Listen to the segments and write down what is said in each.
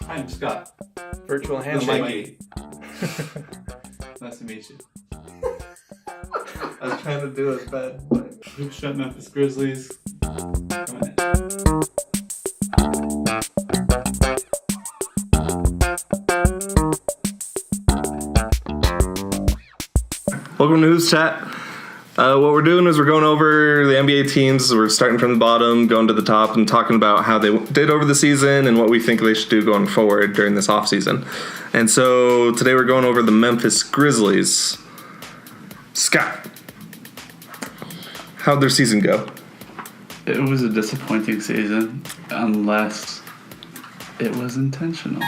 I'm Scott. Virtual This is handshake. Mikey. Nice to meet you. I was trying to do it, but Hoop Shot Memphis Grizzlies. Coming in. Welcome to Who's Chat. What we're doing is we're going over the NBA teams. We're starting from the bottom, going to the top, and talking about how they did over the season and what we think they should do going forward during this offseason. And so today we're going over the Memphis Grizzlies. Scott, how'd their season go? It was a disappointing season, unless it was intentional.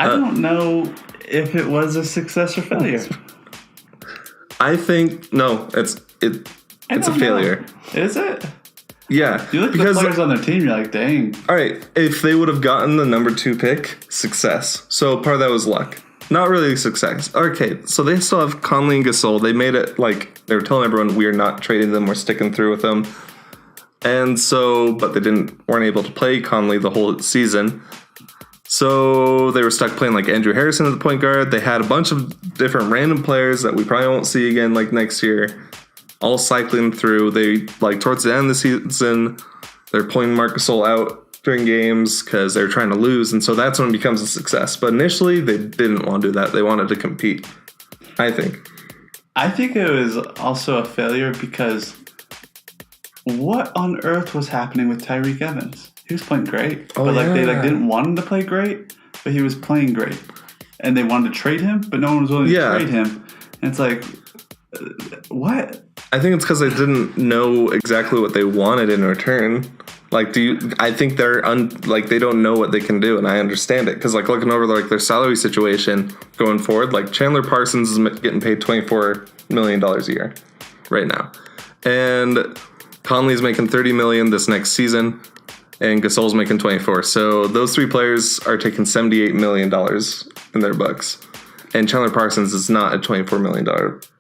I don't know if it was a success or failure. I think no, it's a failure. Is it? Yeah, You look at the players on their team, you're like, dang. All right, if they would have gotten the number 2 pick, success. So part of that was luck. Not really success. Okay, so they still have Conley and Gasol. They made it like they were telling everyone we're not trading them, we're sticking through with them. And so, but they weren't able to play Conley the whole season. So they were stuck playing like Andrew Harrison at the point guard. They had a bunch of different random players that we probably won't see again like next year, all cycling through. They like towards the end of the season, they're pulling Marc Gasol out during games because they're trying to lose, and so that's when it becomes a success. But initially, they didn't want to do that. They wanted to compete, I think. I think it was also a failure because what on earth was happening with Tyreke Evans? He was playing great, but they didn't want him to play great, but he was playing great, and they wanted to trade him, but no one was willing to trade him. And it's like, what? I think it's because they didn't know exactly what they wanted in return. Like, I think they don't know what they can do, and I understand it because like looking over like their salary situation going forward, like Chandler Parsons is getting paid $24 million a year right now, and Conley's making $30 million this next season. And Gasol's making 24. So those 3 players are taking $78 million in their books. And Chandler Parsons is not a $24 million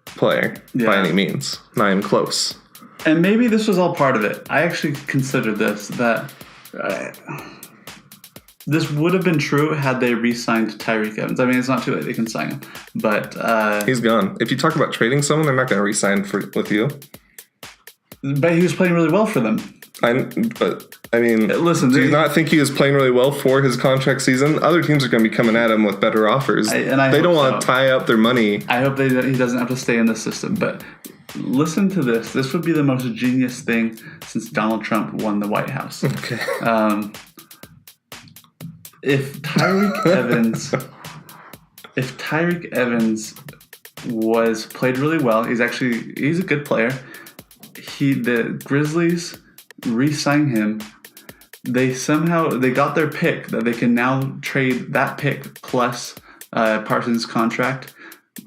player by any means. Not even close. And maybe this was all part of it. I actually considered that this would have been true had they re-signed Tyreke Evans. I mean, it's not too late. They can sign him. But he's gone. If you talk about trading someone, they're not going to re-sign with you. But he was playing really well for them. Listen, do you not think he was playing really well for his contract season? Other teams are going to be coming at him with better offers. They don't want to tie up their money. I hope he doesn't have to stay in the system. But listen to this. This would be the most genius thing since Donald Trump won the White House. Okay. If Tyreke Evans played really well, he's a good player. The Grizzlies re-sign him. They got their pick that they can now trade that pick plus Parsons' contract.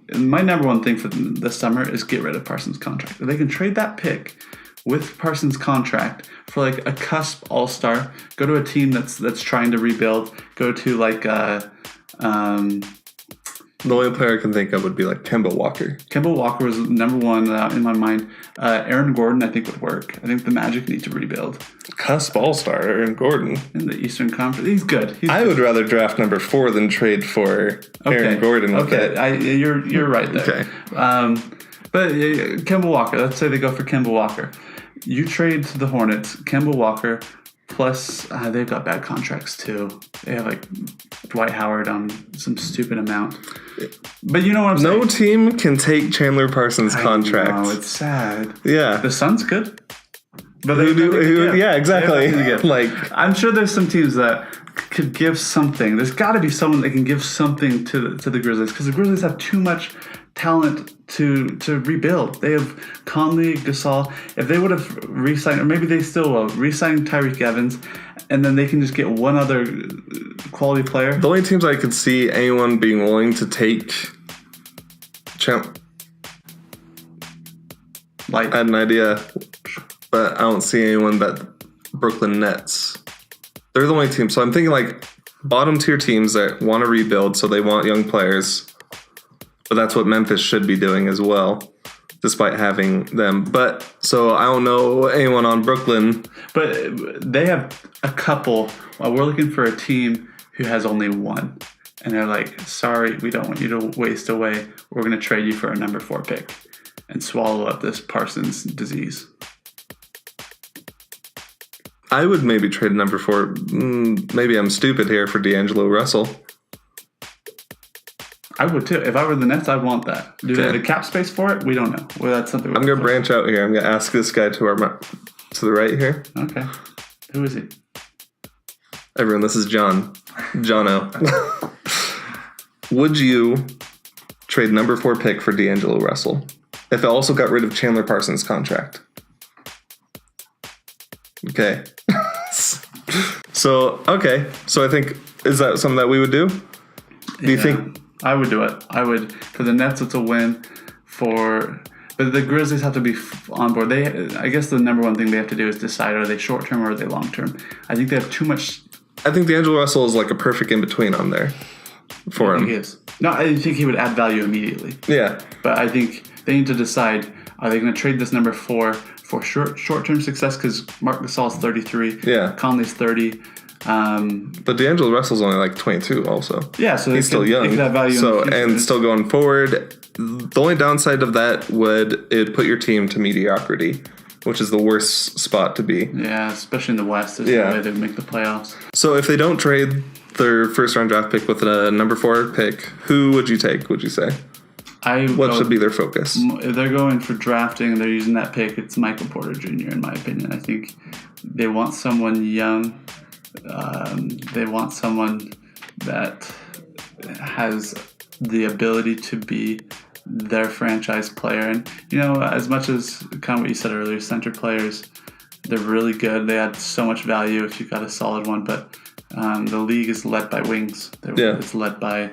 And my number one thing for this summer is get rid of Parsons' contract. If they can trade that pick with Parsons' contract for like a cusp all-star, go to a team that's trying to rebuild, go to like the only player I can think of would be like Kemba Walker. Kemba Walker was number one in my mind. Aaron Gordon, I think, would work. I think the Magic need to rebuild. Cusp all-star Aaron Gordon. In the Eastern Conference. He's good. I would rather draft number 4 than trade for Aaron Gordon. You're right there. Okay. But Kemba Walker, let's say they go for Kemba Walker. You trade to the Hornets, Kemba Walker, plus they've got bad contracts too. They have like Dwight Howard on some stupid amount. But you know what I'm saying? No team can take Chandler Parsons' contract. Oh, it's sad. Yeah. The Suns could. But yeah, exactly. Like, I'm sure there's some teams that could give something. There's got to be someone that can give something to the Grizzlies because the Grizzlies have too much talent to rebuild. They have Conley, Gasol. If they would have re-signed, or maybe they still will, re-sign Tyreke Evans, and then they can just get one other quality player. The only teams I could see anyone being willing to take I had an idea, but I don't see anyone but Brooklyn Nets. They're the only team. So I'm thinking like bottom tier teams that want to rebuild, so they want young players. But that's what Memphis should be doing as well. despite having them. But so I don't know anyone on Brooklyn. But they have a couple. Well, we're looking for a team who has only one. And they're like, sorry, we don't want you to waste away. We're going to trade you for a number 4 pick and swallow up this Parsons disease. I would maybe trade number 4. Maybe I'm stupid here for D'Angelo Russell. I would too. If I were the Nets, I'd want that. Do they have the cap space for it? We don't know. Well, that's something. I'm going to branch out here. I'm going to ask this guy to the right here. Okay. Who is he? Everyone, this is John. Jono. Would you trade number 4 pick for D'Angelo Russell if it also got rid of Chandler Parsons' contract? Okay. So I think, is that something that we would do? Do you think? I would do it. I would. For the Nets, it's a win. But the Grizzlies have to be on board. I guess the number one thing they have to do is decide, are they short term or are they long term? I think they have too much. I think D'Angelo Russell is like a perfect in between on there for him. He is. No, I think he would add value immediately. Yeah. But I think they need to decide, are they going to trade this number 4 for short-term success? Because Marc Gasol's 33. Yeah. Conley's 30. But D'Angelo Russell's only like 22 also. Yeah, so he's still young. They could have value in the future. And still going forward. The only downside of that it'd put your team to mediocrity, which is the worst spot to be. Yeah, especially in the West. There's no way they'd make the playoffs. So if they don't trade their first round draft pick with a number 4 pick, who would you take, would you say? What should be their focus? If they're going for drafting and they're using that pick, it's Michael Porter Jr., in my opinion. I think they want someone young. They want someone that has the ability to be their franchise player. And, as much as kind of what you said earlier, center players, they're really good. They add so much value if you've got a solid one. But the league is led by wings. It's led by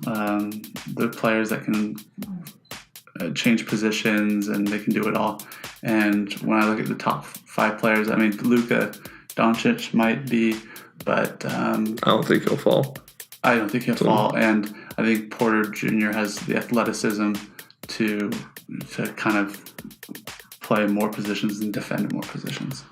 the players that can change positions, and they can do it all. And when I look at the top 5 players, I mean, Luka Doncic might be, but I don't think he'll fall. I don't think he'll fall, and I think Porter Jr. has the athleticism to kind of play more positions and defend in more positions.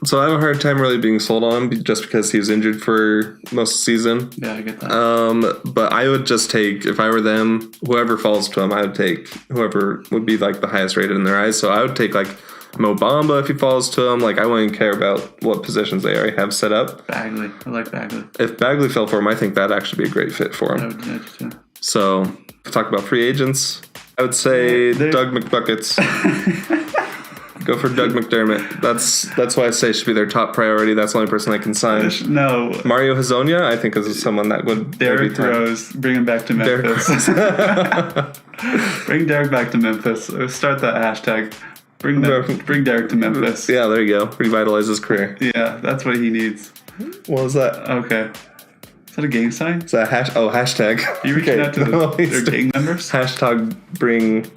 So I have a hard time really being sold on him just because he was injured for most of the season. Yeah, I get that. But I would just take, if I were them, whoever falls to him, I would take whoever would be like the highest rated in their eyes. So I would take like Mo Bamba if he falls to him. Like, I wouldn't care about what positions they already have set up. Bagley. I like Bagley. If Bagley fell for him, I think that'd actually be a great fit for him. I would too. So, to talk about free agents, I would say Doug McBuckets. Go for Doug McDermott. That's why I say should be their top priority. That's the only person I can sign. No. Mario Hezonja, I think, is someone that would... Derrick Rose. Bring him back to Memphis. Bring Derrick back to Memphis. Start that hashtag. Bring Derrick to Memphis. Yeah, there you go. Revitalize his career. Yeah, that's what he needs. What was that? Okay. Is that a gang sign? Is that hashtag? Are you reaching out to their gang members? Hashtag bring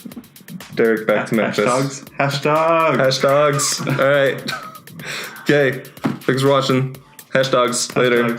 Derrick back to Memphis. Hashtags. All right. Okay. Thanks for watching. Hashtags. Later.